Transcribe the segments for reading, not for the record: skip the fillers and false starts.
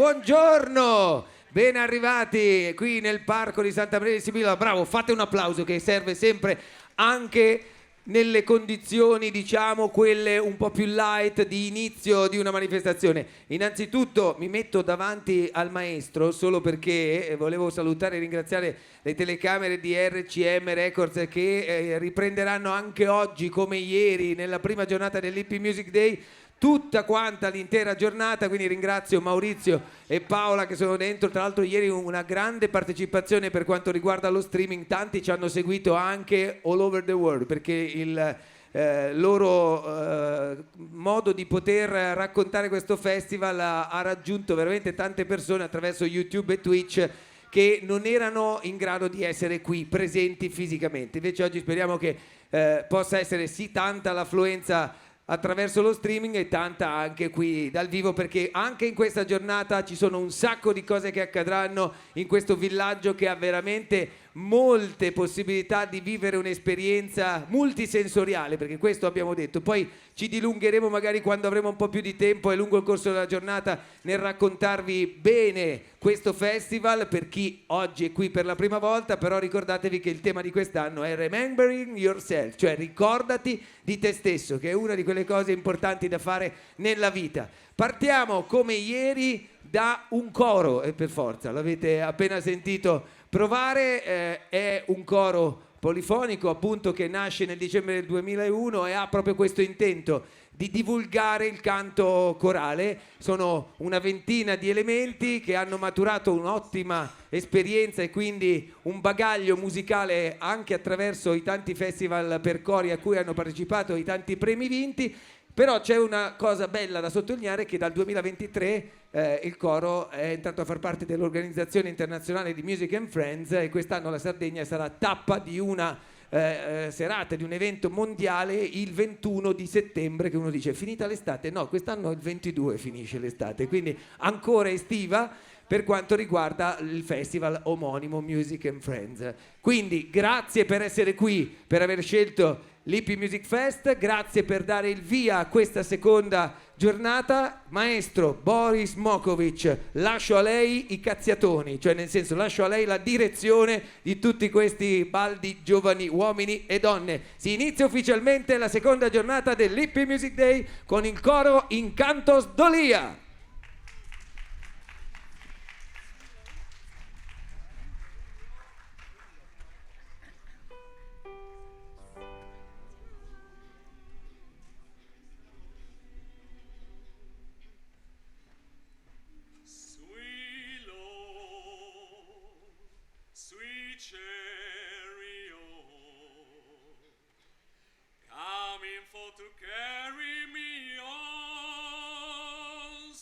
buongiorno, ben arrivati qui nel parco di Santa Maria di Sibilla. Bravo, fate un applauso che serve sempre anche nelle condizioni, diciamo, quelle un po' più light di inizio di una manifestazione. Innanzitutto mi metto davanti al maestro solo perché volevo salutare e ringraziare le telecamere di RCM Records che riprenderanno anche oggi, come ieri, nella prima giornata dell'Hippie Music Day, tutta quanta l'intera giornata, quindi ringrazio Maurizio e Paola che sono dentro. Tra l'altro ieri una grande partecipazione per quanto riguarda lo streaming, tanti ci hanno seguito anche all over the world perché il loro modo di poter raccontare questo festival ha raggiunto veramente tante persone attraverso YouTube e Twitch che non erano in grado di essere qui presenti fisicamente. Invece oggi speriamo che possa essere sì tanta l'affluenza attraverso lo streaming e tanta anche qui dal vivo, perché anche in questa giornata ci sono un sacco di cose che accadranno in questo villaggio che ha veramente molte possibilità di vivere un'esperienza multisensoriale, perché questo abbiamo detto. Poi ci dilungheremo magari quando avremo un po' più di tempo e lungo il corso della giornata nel raccontarvi bene questo festival per chi oggi è qui per la prima volta. Però ricordatevi che il tema di quest'anno è Remembering Yourself, cioè ricordati di te stesso, che è una di quelle cose importanti da fare nella vita. Partiamo come ieri da un coro, e per forza l'avete appena sentito provare, è un coro polifonico appunto che nasce nel dicembre del 2001 e ha proprio questo intento di divulgare il canto corale. Sono una ventina di elementi che hanno maturato un'ottima esperienza e quindi un bagaglio musicale anche attraverso i tanti festival per cori a cui hanno partecipato, i tanti premi vinti. Però c'è una cosa bella da sottolineare, che dal 2023 il coro è entrato a far parte dell'Organizzazione Internazionale di Music and Friends e quest'anno la Sardegna sarà tappa di una serata, di un evento mondiale il 21 di settembre, che uno dice è finita l'estate? No, quest'anno il 22 finisce l'estate, quindi ancora estiva per quanto riguarda il festival omonimo Music and Friends. Quindi grazie per essere qui, per aver scelto l'Hippie Music Fest, grazie per dare il via a questa seconda giornata. Maestro Boris Mokovic, lascio a lei i cazziatoni, cioè nel senso lascio a lei la direzione di tutti questi baldi giovani uomini e donne. Si inizia ufficialmente la seconda giornata dell'Hippie Music Day con il coro Incantos Dolia. To carry me on,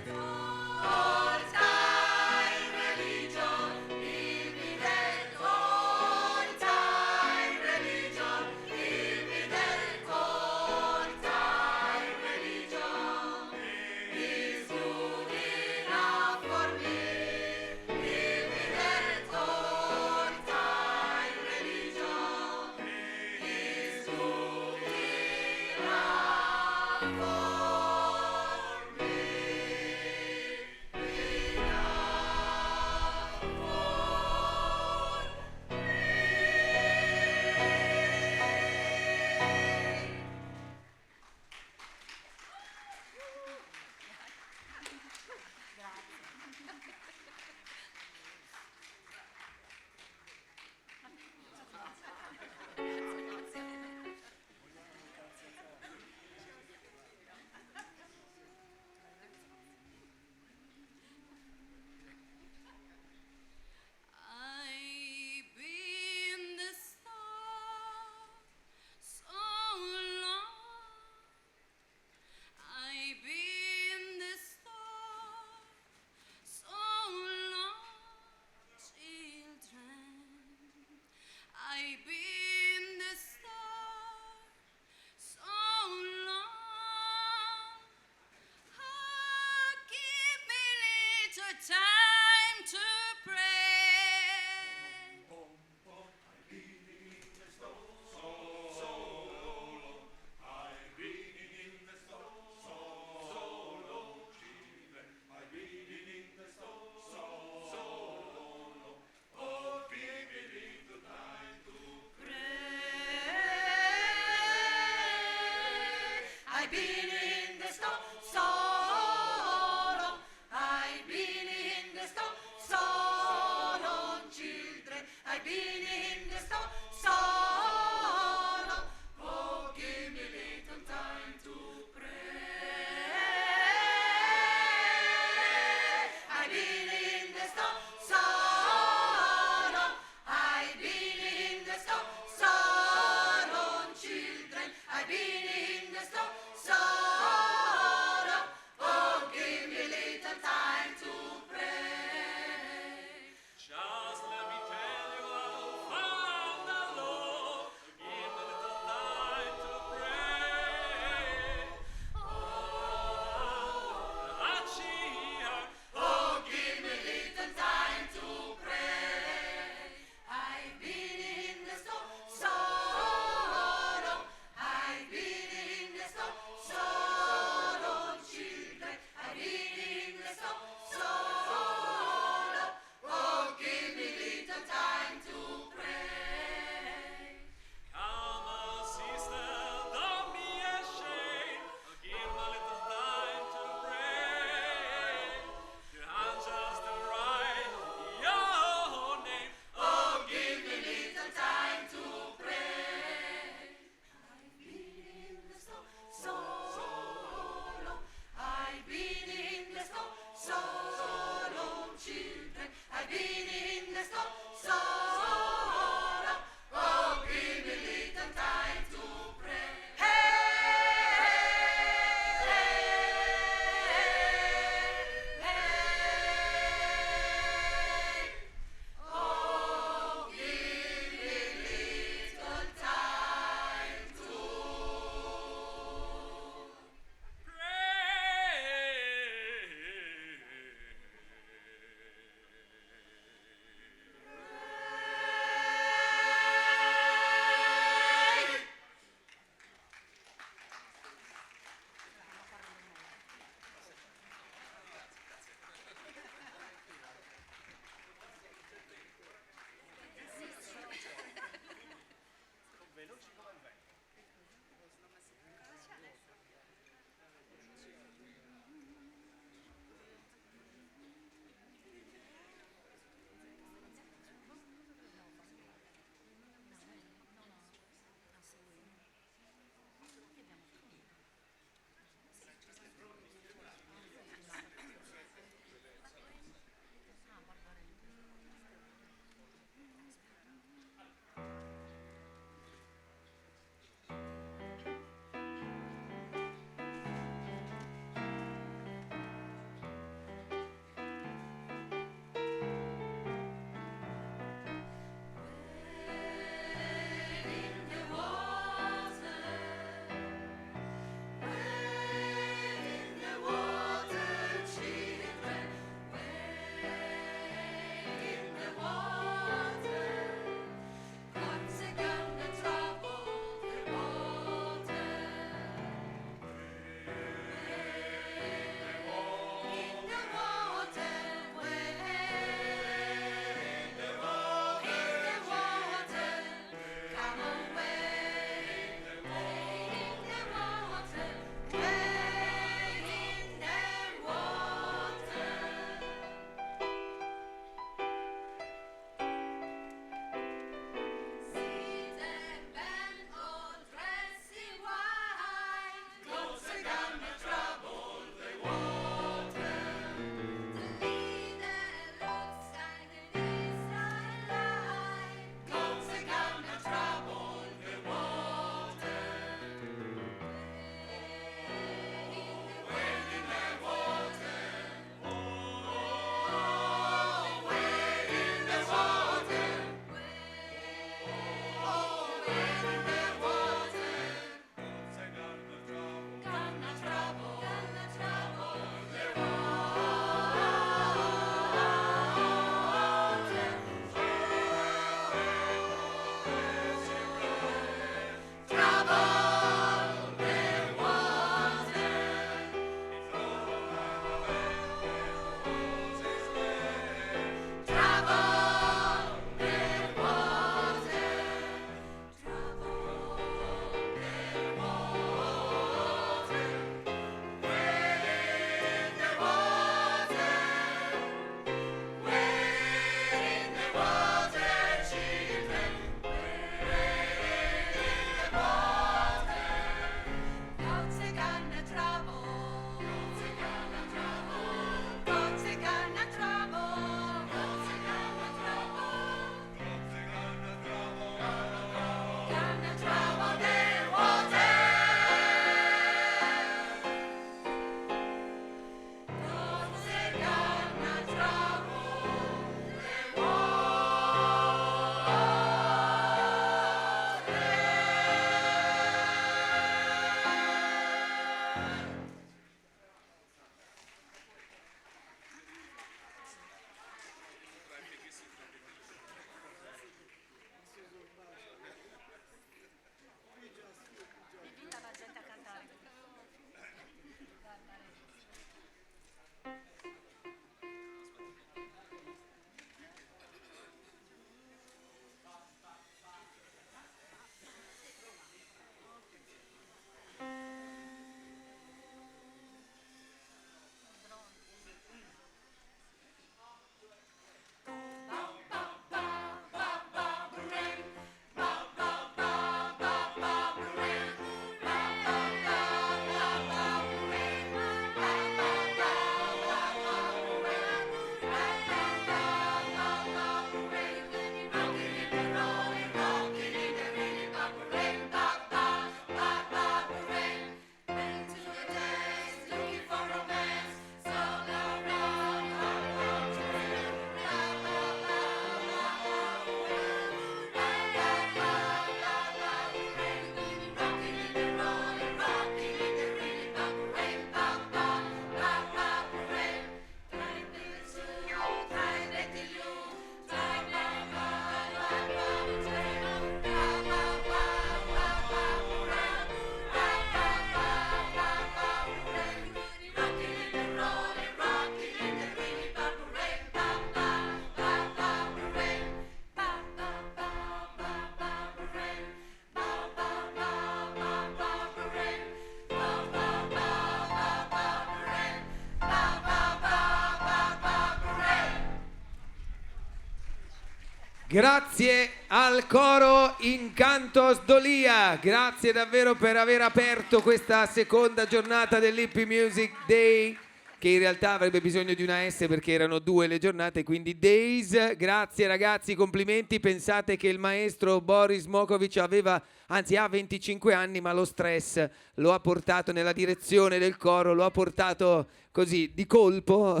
Grazie al coro Incantos Dolia, grazie davvero per aver aperto questa seconda giornata dell'Hippie Music Day, che in realtà avrebbe bisogno di una S perché erano 2 le giornate, quindi Days. Grazie ragazzi, complimenti. Pensate che il maestro Boris Mokovic ha 25 anni, ma lo stress lo ha portato nella direzione del coro, lo ha portato così di colpo.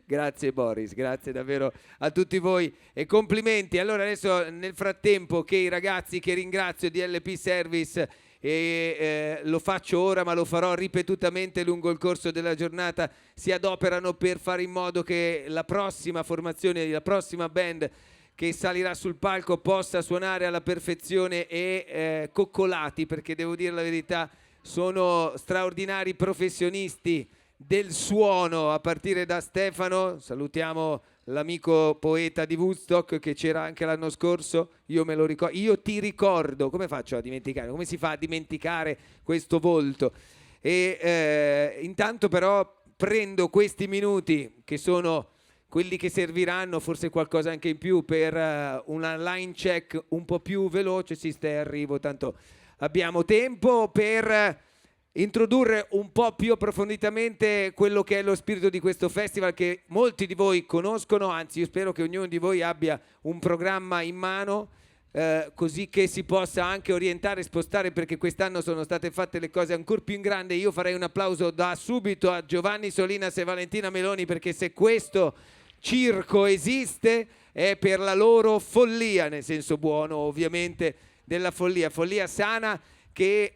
Grazie Boris, grazie davvero a tutti voi e complimenti. Allora adesso, nel frattempo che i ragazzi che ringrazio di LP Service, lo faccio ora ma lo farò ripetutamente lungo il corso della giornata, si adoperano per fare in modo che la prossima formazione, la prossima band che salirà sul palco possa suonare alla perfezione e coccolati, perché devo dire la verità, sono straordinari professionisti del suono, a partire da Stefano. Salutiamo l'amico poeta di Woodstock che c'era anche l'anno scorso. Io me lo ricordo, io ti ricordo. Come faccio a dimenticare? Come si fa a dimenticare questo volto? E intanto però prendo questi minuti che sono quelli che serviranno, forse qualcosa anche in più, per una line check un po' più veloce. Si sta arrivo, tanto abbiamo tempo per introdurre un po' più approfonditamente quello che è lo spirito di questo festival, che molti di voi conoscono, anzi io spero che ognuno di voi abbia un programma in mano, così che si possa anche orientare e spostare, perché quest'anno sono state fatte le cose ancora più in grande. Io farei un applauso da subito a Giovanni Solinas e Valentina Meloni, perché se questo circo esiste è per la loro follia, nel senso buono ovviamente della follia sana, che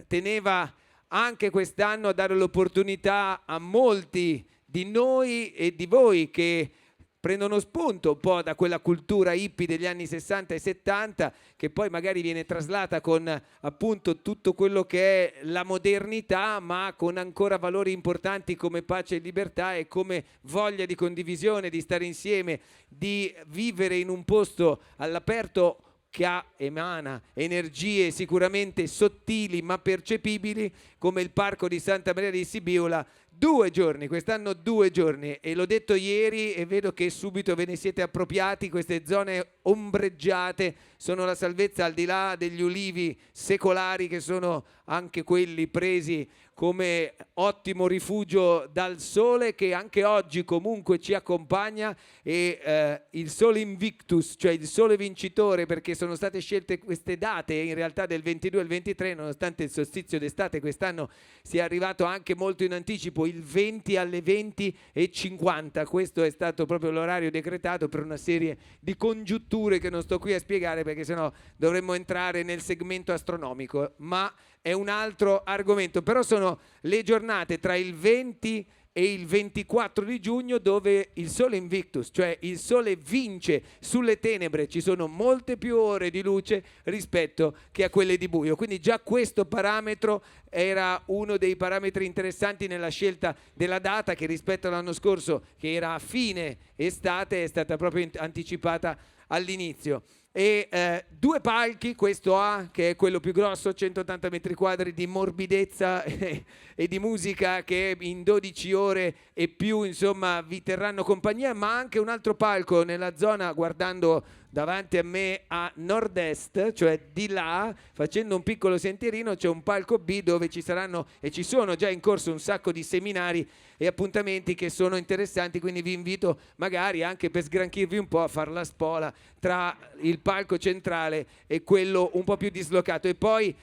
teneva anche quest'anno a dare l'opportunità a molti di noi e di voi che prendono spunto un po' da quella cultura hippie degli anni 60 e 70, che poi magari viene traslata con appunto tutto quello che è la modernità, ma con ancora valori importanti come pace e libertà e come voglia di condivisione, di stare insieme, di vivere in un posto all'aperto che emana energie sicuramente sottili ma percepibili, come il parco di Santa Maria di Sibiula. 2 giorni, quest'anno 2 giorni, e l'ho detto ieri e vedo che subito ve ne siete appropriati. Queste zone ombreggiate sono la salvezza, al di là degli ulivi secolari che sono anche quelli presi come ottimo rifugio dal sole, che anche oggi comunque ci accompagna, e il sole invictus, cioè il sole vincitore, perché sono state scelte queste date in realtà del 22 al 23, nonostante il solstizio d'estate quest'anno sia arrivato anche molto in anticipo, il 20 alle 20:50. Questo è stato proprio l'orario decretato per una serie di congiunture che non sto qui a spiegare, perché sennò dovremmo entrare nel segmento astronomico, ma è un altro argomento. Però sono le giornate tra il 20 e il 24 di giugno dove il sole invictus, cioè il sole vince sulle tenebre, ci sono molte più ore di luce rispetto che a quelle di buio, quindi già questo parametro era uno dei parametri interessanti nella scelta della data, che rispetto all'anno scorso, che era a fine estate, è stata proprio anticipata all'inizio. E 2 palchi, questo A che è quello più grosso, 180 metri quadri di morbidezza e di musica, che in 12 ore e più insomma vi terranno compagnia, ma anche un altro palco nella zona, guardando davanti a me a nord-est, cioè di là, facendo un piccolo sentierino, c'è un palco B dove ci saranno e ci sono già in corso un sacco di seminari e appuntamenti che sono interessanti, quindi vi invito magari anche per sgranchirvi un po' a far la spola tra il palco centrale e quello un po' più dislocato. E poi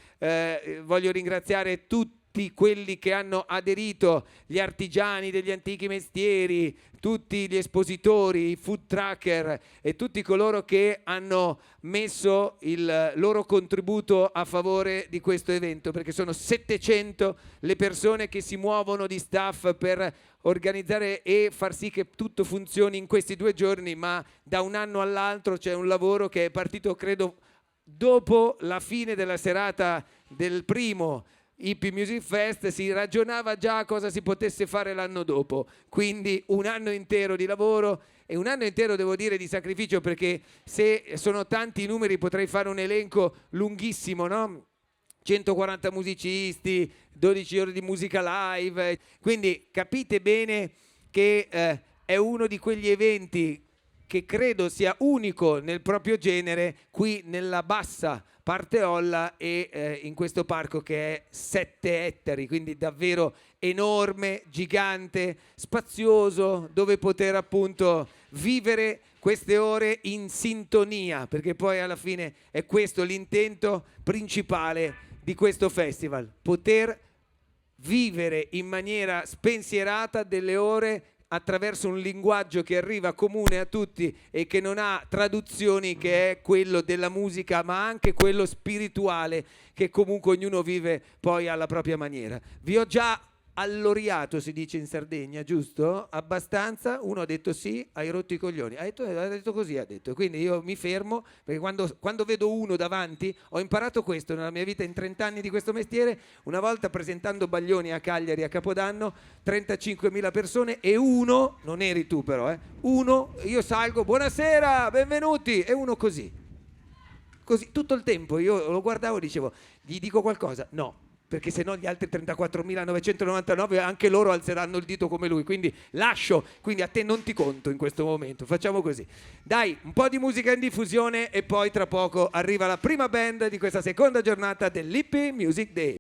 voglio ringraziare tutti quelli che hanno aderito, gli artigiani degli antichi mestieri, tutti gli espositori, i food trucker e tutti coloro che hanno messo il loro contributo a favore di questo evento, perché sono 700 le persone che si muovono di staff per organizzare e far sì che tutto funzioni in questi 2 giorni, ma da un anno all'altro c'è un lavoro che è partito, credo, dopo la fine della serata del primo Hippie Music Fest. Si ragionava già cosa si potesse fare l'anno dopo, quindi un anno intero di lavoro e un anno intero, devo dire, di sacrificio, perché se sono tanti i numeri potrei fare un elenco lunghissimo, no? 140 musicisti, 12 ore di musica live, quindi capite bene che è uno di quegli eventi che credo sia unico nel proprio genere qui nella bassa Parteolla e in questo parco che è 7 ettari, quindi davvero enorme, gigante, spazioso, dove poter appunto vivere queste ore in sintonia, perché poi alla fine è questo l'intento principale di questo festival, poter vivere in maniera spensierata delle ore attraverso un linguaggio che arriva comune a tutti e che non ha traduzioni, che è quello della musica, ma anche quello spirituale che comunque ognuno vive poi alla propria maniera. Vi ho già alloriato, si dice in Sardegna, giusto? Abbastanza? Uno ha detto sì, hai rotto i coglioni. Ha detto così, ha detto. Quindi io mi fermo, perché quando vedo uno davanti, ho imparato questo nella mia vita in 30 anni di questo mestiere, una volta presentando Baglioni a Cagliari a Capodanno, 35.000 persone e uno, non eri tu però, uno, io salgo, buonasera, benvenuti, e uno così tutto il tempo, io lo guardavo e dicevo, gli dico qualcosa? No, perché se no gli altri 34.999 anche loro alzeranno il dito come lui, quindi lascio, quindi a te non ti conto in questo momento, facciamo così. Dai, un po' di musica in diffusione e poi tra poco arriva la prima band di questa seconda giornata dell'Hippie Music Day.